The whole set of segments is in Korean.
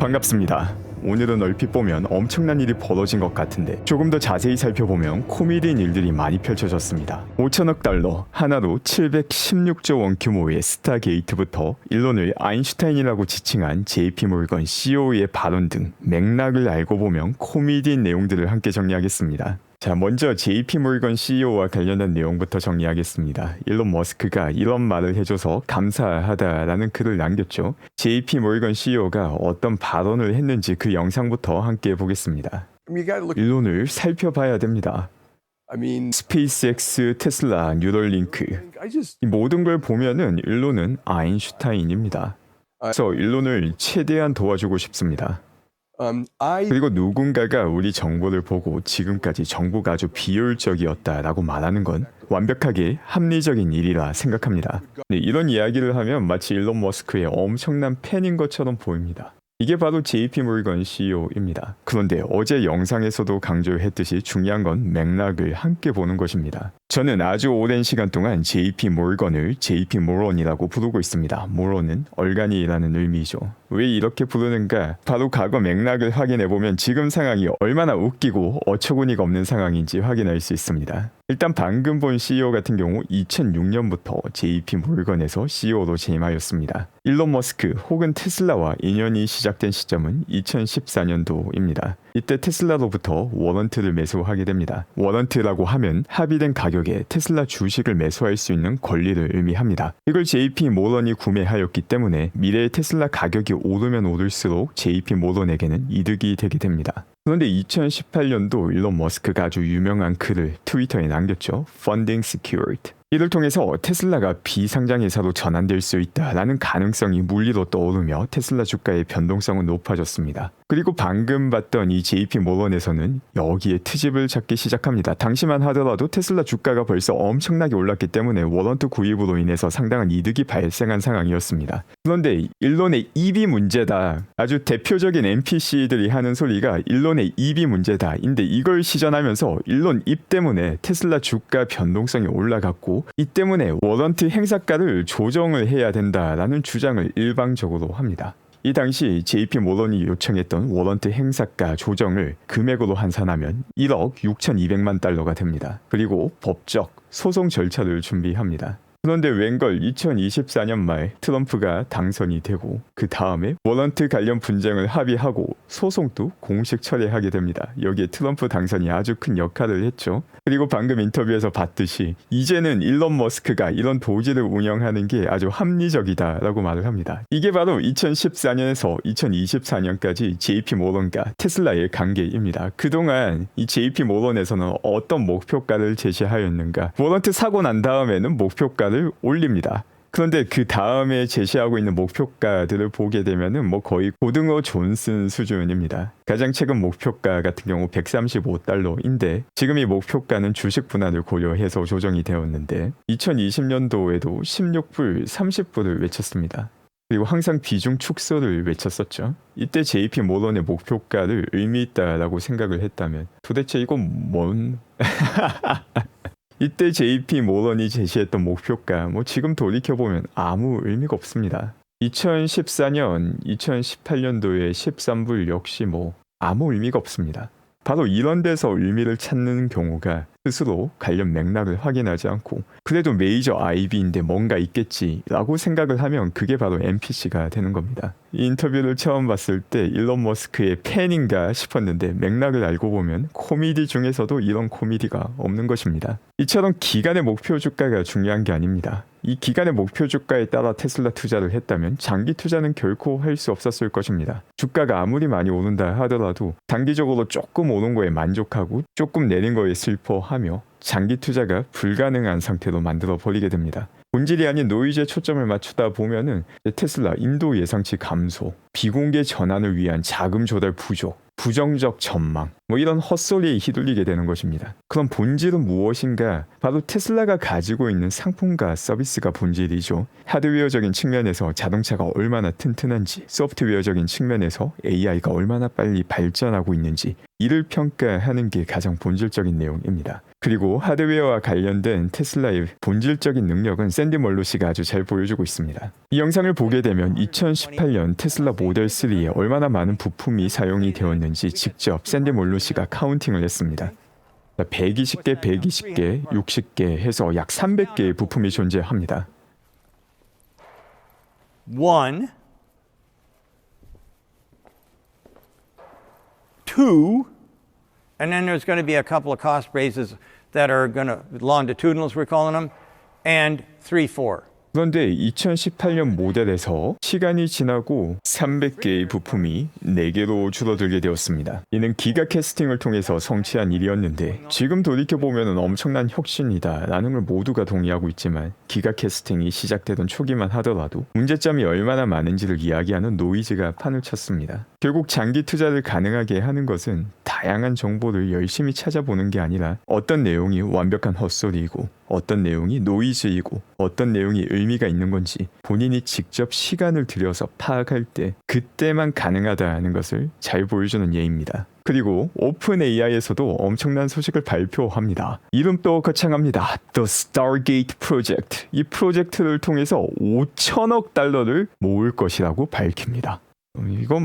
반갑습니다. 오늘은 얼핏 보면 엄청난 일이 벌어진 것 같은데 조금 더 자세히 살펴보면 코미디인 일들이 많이 펼쳐졌습니다. 5천억 달러, 하나로 716조 원 규모의 스타게이트부터 일론을 아인슈타인이라고 지칭한 JP모건 CEO의 발언 등 맥락을 알고 보면 코미디인 내용들을 함께 정리하겠습니다. 자, 먼저 JP모건 CEO와 관련된 내용부터 정리하겠습니다. 일론 머스크가 이런 말을 해줘서 감사하다라는 글을 남겼죠. JP모건 CEO가 어떤 발언을 했는지 그 영상부터 함께 보겠습니다. 일론을 살펴봐야 됩니다. 스페이스X, 테슬라, 뉴럴링크 이 모든 걸 보면은 일론은 아인슈타인입니다. 그래서 일론을 최대한 도와주고 싶습니다. 그리고 누군가가 우리 정보를 보고 지금까지 정보가 아주 비효율적이었다라고 말하는 건 완벽하게 합리적인 일이라 생각합니다. 이런 이야기를 하면 마치 일론 머스크의 엄청난 팬인 것처럼 보입니다. 이게 바로 JP모건 CEO입니다. 그런데 어제 영상에서도 강조했듯이 중요한 건 맥락을 함께 보는 것입니다. 저는 아주 오랜 시간 동안 JP모건을 JP모론이라고 부르고 있습니다. 모론은 얼간이라는 의미죠. 왜 이렇게 부르는가? 바로 과거 맥락을 확인해보면 지금 상황이 얼마나 웃기고 어처구니가 없는 상황인지 확인할 수 있습니다. 일단 방금 본 CEO 같은 경우 2006년부터 JP모건에서 CEO로 재임하였습니다. 일론 머스크 혹은 테슬라와 인연이 시작된 시점은 2014년도입니다. 이때 테슬라로부터 워런트를 매수하게 됩니다. 워런트라고 하면 합의된 가격에 테슬라 주식을 매수할 수 있는 권리를 의미합니다. 이걸 JP모건이 구매하였기 때문에 미래의 테슬라 가격이 오르면 오를수록 JP모건에게는 이득이 되게 됩니다. 그런데 2018년도 일론 머스크가 아주 유명한 글을 트위터에 남겼죠. Funding Secured. 이를 통해서 테슬라가 비상장회사로 전환될 수 있다라는 가능성이 물리로 떠오르며 테슬라 주가의 변동성은 높아졌습니다. 그리고 방금 봤던 이 JP모건에서는 여기에 트집을 잡기 시작합니다. 당시만 하더라도 테슬라 주가가 벌써 엄청나게 올랐기 때문에 워런트 구입으로 인해서 상당한 이득이 발생한 상황이었습니다. 그런데 일론의 입이 문제다. 아주 대표적인 NPC들이 하는 소리가 일론의 입이 문제다. 인데 이걸 시전하면서 일론 입 때문에 테슬라 주가 변동성이 올라갔고 이 때문에 워런트 행사가를 조정을 해야 된다라는 주장을 일방적으로 합니다. 이 당시 JP모건이 요청했던 워런트 행사가 조정을 금액으로 환산하면 1억 6,200만 달러가 됩니다. 그리고 법적 소송 절차를 준비합니다. 그런데 웬걸 2024년 말 트럼프가 당선이 되고 그 다음에 워런트 관련 분쟁을 합의하고 소송도 공식 철회하게 됩니다. 여기에 트럼프 당선이 아주 큰 역할을 했죠. 그리고 방금 인터뷰에서 봤듯이 이제는 일론 머스크가 이런 도지를 운영하는 게 아주 합리적이다라고 말을 합니다. 이게 바로 2014년에서 2024년까지 JP모건과 테슬라의 관계입니다. 그동안 이 JP모건에서는 어떤 목표가를 제시하였는가? 워런트 사고 난 다음에는 목표가를 올립니다. 그런데 그 다음에 제시하고 있는 목표가들을 보게 되면은 거의 고등어 존슨 수준입니다. 가장 최근 목표가 같은 경우 135달러인데 지금 이 목표가는 주식 분할을 고려해서 조정이 되었는데 2020년도에도 16불, 30불을 외쳤습니다. 그리고 항상 비중 축소를 외쳤었죠. 이때 JP모건의 목표가를 의미 있다라고 생각을 했다면 도대체 이건 뭔... 이때 JP모건이 제시했던 목표가 지금 돌이켜보면 아무 의미가 없습니다. 2014년, 2018년도에 13불 역시 아무 의미가 없습니다. 바로 이런 데서 의미를 찾는 경우가 스스로 관련 맥락을 확인하지 않고 그래도 메이저 IB인데 뭔가 있겠지라고 생각을 하면 그게 바로 NPC가 되는 겁니다. 이 인터뷰를 처음 봤을 때 일론 머스크의 팬인가 싶었는데 맥락을 알고 보면 코미디 중에서도 이런 코미디가 없는 것입니다. 이처럼 기간의 목표 주가가 중요한 게 아닙니다. 이 기간의 목표 주가에 따라 테슬라 투자를 했다면 장기 투자는 결코 할 수 없었을 것입니다. 주가가 아무리 많이 오른다 하더라도 단기적으로 조금 오른 거에 만족하고 조금 내린 거에 슬퍼하며 장기 투자가 불가능한 상태로 만들어 버리게 됩니다. 본질이 아닌 노이즈에 초점을 맞추다 보면은 테슬라 인도 예상치 감소, 비공개 전환을 위한 자금 조달 부족, 부정적 전망, 이런 헛소리에 휘둘리게 되는 것입니다. 그럼 본질은 무엇인가? 바로 테슬라가 가지고 있는 상품과 서비스가 본질이죠. 하드웨어적인 측면에서 자동차가 얼마나 튼튼한지, 소프트웨어적인 측면에서 AI가 얼마나 빨리 발전하고 있는지, 이를 평가하는 게 가장 본질적인 내용입니다. 그리고 하드웨어와 관련된 테슬라의 본질적인 능력은 샌디 멀로시가 아주 잘 보여주고 있습니다. 이 영상을 보게 되면 2018년 테슬라 모델 3에 얼마나 많은 부품이 사용이 되었는지 직접 샌디 멀로시가 카운팅을 했습니다. 120개, 120개, 60개 해서 약 300개의 부품이 존재합니다. 1, 2, and then there's going to be a couple of cost raises that are going to, longitudinal as we're calling them, and 3, 4. 그런데 2018년 모델에서 시간이 지나고 300개의 부품이 4개로 줄어들게 되었습니다. 이는 기가 캐스팅을 통해서 성취한 일이었는데 지금 돌이켜보면 엄청난 혁신이다 라는 걸 모두가 동의하고 있지만 기가 캐스팅이 시작되던 초기만 하더라도 문제점이 얼마나 많은지를 이야기하는 노이즈가 판을 쳤습니다. 결국 장기 투자를 가능하게 하는 것은 다양한 정보를 열심히 찾아보는 게 아니라 어떤 내용이 완벽한 헛소리이고 어떤 내용이 노이즈이고 어떤 내용이 의미가 있는 건지 본인이 직접 시간을 들여서 파악할 때 그때만 가능하다는 것을 잘 보여주는 예입니다. 그리고 오픈 AI에서도 엄청난 소식을 발표합니다. 이름도 거창합니다. The Stargate Project. 이 프로젝트를 통해서 5천억 달러를 모을 것이라고 밝힙니다.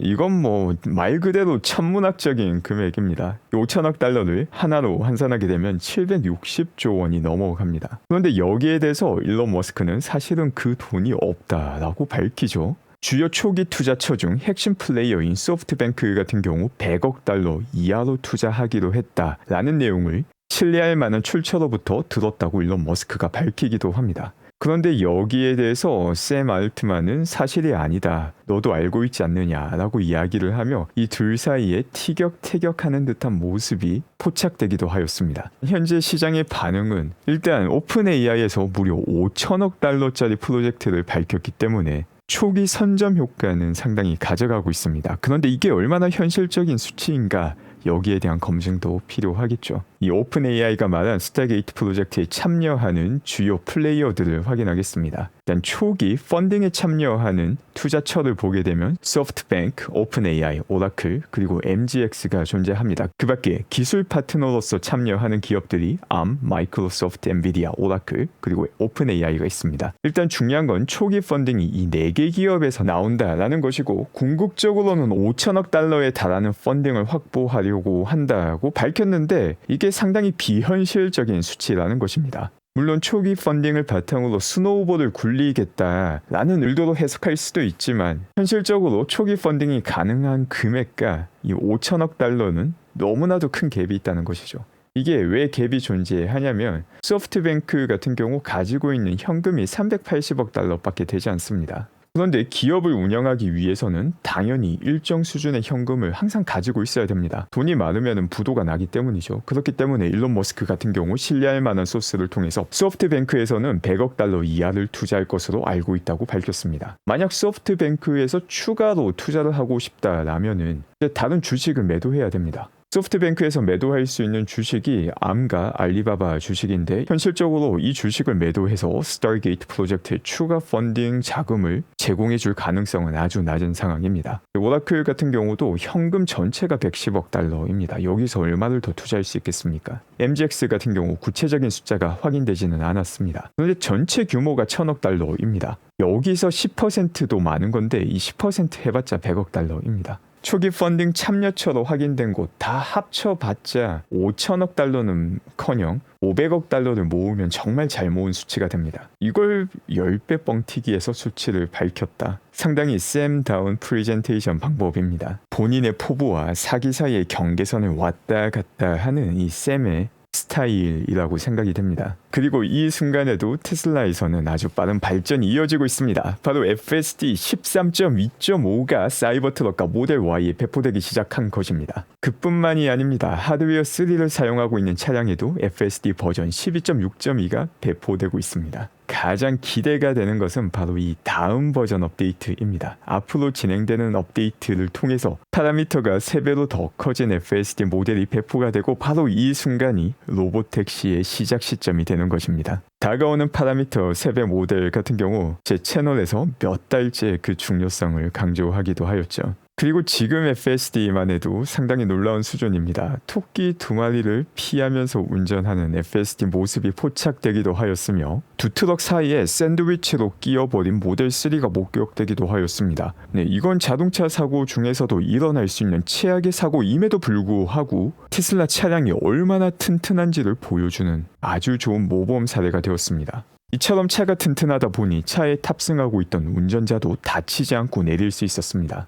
이건 뭐 말 그대로 천문학적인 금액입니다. 5천억 달러를 하나로 환산하게 되면 760조 원이 넘어갑니다. 그런데 여기에 대해서 일론 머스크는 사실은 그 돈이 없다라고 밝히죠. 주요 초기 투자처 중 핵심 플레이어인 소프트뱅크 같은 경우 100억 달러 이하로 투자하기로 했다라는 내용을 신뢰할 만한 출처로부터 들었다고 일론 머스크가 밝히기도 합니다. 그런데 여기에 대해서 샘 알트만은 사실이 아니다. 너도 알고 있지 않느냐라고 이야기를 하며 이 둘 사이에 티격태격하는 듯한 모습이 포착되기도 하였습니다. 현재 시장의 반응은 일단 오픈 AI에서 무려 5천억 달러짜리 프로젝트를 밝혔기 때문에 초기 선점 효과는 상당히 가져가고 있습니다. 그런데 이게 얼마나 현실적인 수치인가? 여기에 대한 검증도 필요하겠죠. 이 오픈 AI가 말한 스타게이트 프로젝트에 참여하는 주요 플레이어들을 확인하겠습니다. 일단 초기 펀딩에 참여하는 투자처를 보게 되면 소프트뱅크, 오픈 AI, 오라클, 그리고 MGX가 존재합니다. 그 밖에 기술 파트너로서 참여하는 기업들이 ARM, 마이크로소프트, 엔비디아, 오라클, 그리고 오픈 AI가 있습니다. 일단 중요한 건 초기 펀딩이 이 4개 기업에서 나온다라는 것이고 궁극적으로는 5천억 달러에 달하는 펀딩을 확보하려고 한다고 밝혔는데 이게 상당히 비현실적인 수치라는 것입니다. 물론 초기 펀딩을 바탕으로 스노우볼을 굴리겠다라는 의도로 해석할 수도 있지만 현실적으로 초기 펀딩이 가능한 금액과 이 5천억 달러는 너무나도 큰 갭이 있다는 것이죠. 이게 왜 갭이 존재하냐면 소프트뱅크 같은 경우 가지고 있는 현금이 380억 달러밖에 되지 않습니다. 그런데 기업을 운영하기 위해서는 당연히 일정 수준의 현금을 항상 가지고 있어야 됩니다. 돈이 많으면 부도가 나기 때문이죠. 그렇기 때문에 일론 머스크 같은 경우 신뢰할 만한 소스를 통해서 소프트뱅크에서는 100억 달러 이하를 투자할 것으로 알고 있다고 밝혔습니다. 만약 소프트뱅크에서 추가로 투자를 하고 싶다라면은 다른 주식을 매도해야 됩니다. 소프트뱅크에서 매도할 수 있는 주식이 암과 알리바바 주식인데 현실적으로 이 주식을 매도해서 스타게이트 프로젝트의 추가 펀딩 자금을 제공해 줄 가능성은 아주 낮은 상황입니다. 오라클 같은 경우도 현금 전체가 110억 달러입니다. 여기서 얼마를 더 투자할 수 있겠습니까? MGX 같은 경우 구체적인 숫자가 확인되지는 않았습니다. 그런데 전체 규모가 1000억 달러입니다. 여기서 10%도 많은 건데 이 10% 해봤자 100억 달러입니다. 초기 펀딩 참여처로 확인된 곳 다 합쳐봤자 5천억 달러는 커녕 500억 달러를 모으면 정말 잘 모은 수치가 됩니다. 이걸 10배 뻥튀기해서 수치를 밝혔다. 상당히 쌤다운 프레젠테이션 방법입니다. 본인의 포부와 사기 사이의 경계선을 왔다 갔다 하는 이 쌤의 스타일이라고 생각이 됩니다. 그리고 이 순간에도 테슬라에서는 아주 빠른 발전이 이어지고 있습니다. 바로 FSD 13.2.5가 사이버 트럭과 모델 Y에 배포되기 시작한 것입니다. 그뿐만이 아닙니다. 하드웨어 3를 사용하고 있는 차량에도 FSD 버전 12.6.2가 배포되고 있습니다. 가장 기대가 되는 것은 바로 이 다음 버전 업데이트입니다. 앞으로 진행되는 업데이트를 통해서 파라미터가 3배로 더 커진 FSD 모델이 배포가 되고 바로 이 순간이 로보택시의 시작 시점이 되는 것입니다. 다가오는 파라미터 3배 모델 같은 경우 제 채널에서 몇 달째 그 중요성을 강조하기도 하였죠. 그리고 지금 FSD만 해도 상당히 놀라운 수준입니다. 토끼 2마리를 피하면서 운전하는 FSD 모습이 포착되기도 하였으며 두 트럭 사이에 샌드위치로 끼어버린 모델 3가 목격되기도 하였습니다. 네, 이건 자동차 사고 중에서도 일어날 수 있는 최악의 사고임에도 불구하고 테슬라 차량이 얼마나 튼튼한지를 보여주는 아주 좋은 모범 사례가 되었습니다. 이처럼 차가 튼튼하다 보니 차에 탑승하고 있던 운전자도 다치지 않고 내릴 수 있었습니다.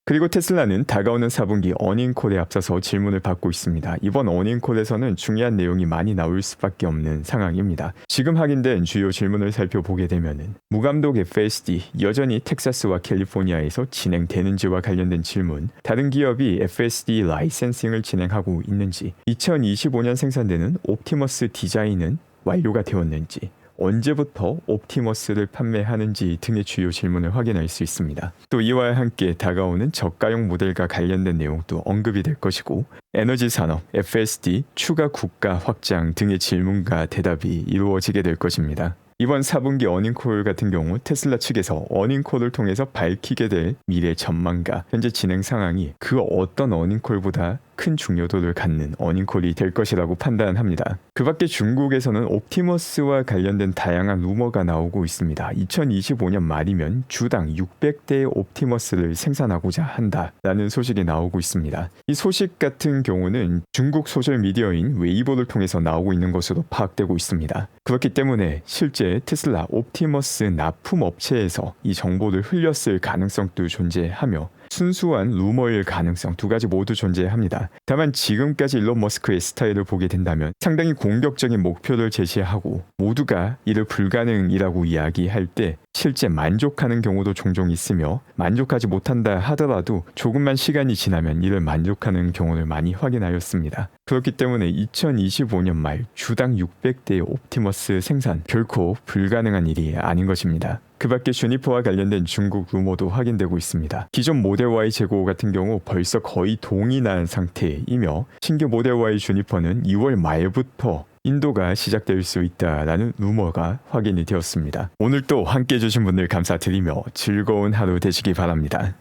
그리고 테슬라는 다가오는 4분기 어닝콜에 앞서서 질문을 받고 있습니다. 이번 어닝콜에서는 중요한 내용이 많이 나올 수밖에 없는 상황입니다. 지금 확인된 주요 질문을 살펴보게 되면은 무감독 FSD 여전히 텍사스와 캘리포니아에서 진행되는지와 관련된 질문, 다른 기업이 FSD 라이센싱을 진행하고 있는지, 2025년 생산되는 옵티머스 디자인은 완료가 되었는지, 언제부터 옵티머스를 판매하는지 등의 주요 질문을 확인할 수 있습니다. 또 이와 함께 다가오는 저가형 모델과 관련된 내용도 언급이 될 것이고, 에너지 산업, FSD, 추가 국가 확장 등의 질문과 대답이 이루어지게 될 것입니다. 이번 4분기 어닝콜 같은 경우 테슬라 측에서 어닝콜을 통해서 밝히게 될 미래 전망과 현재 진행 상황이 그 어떤 어닝콜보다 큰 중요도를 갖는 어닝콜이 될 것이라고 판단합니다. 그 밖에 중국에서는 옵티머스와 관련된 다양한 루머가 나오고 있습니다. 2025년 말이면 주당 600대의 옵티머스를 생산하고자 한다라는 소식이 나오고 있습니다. 이 소식 같은 경우는 중국 소셜미디어인 웨이보를 통해서 나오고 있는 것으로 파악되고 있습니다. 그렇기 때문에 실제 테슬라 옵티머스 납품 업체에서 이 정보를 흘렸을 가능성도 존재하며 순수한 루머일 가능성 두 가지 모두 존재합니다. 다만 지금까지 일론 머스크의 스타일을 보게 된다면 상당히 공격적인 목표를 제시하고 모두가 이를 불가능이라고 이야기할 때 실제 만족하는 경우도 종종 있으며, 만족하지 못한다 하더라도 조금만 시간이 지나면 이를 만족하는 경우를 많이 확인하였습니다. 그렇기 때문에 2025년 말 주당 600대의 옵티머스 생산 결코 불가능한 일이 아닌 것입니다. 그 밖에 주니퍼와 관련된 중국 루머도 확인되고 있습니다. 기존 모델 Y 재고 같은 경우 벌써 거의 동일한 상태이며, 신규 모델 Y 주니퍼는 2월 말부터 인도가 시작될 수 있다라는 루머가 확인이 되었습니다. 오늘 또 함께 해주신 분들 감사드리며 즐거운 하루 되시기 바랍니다.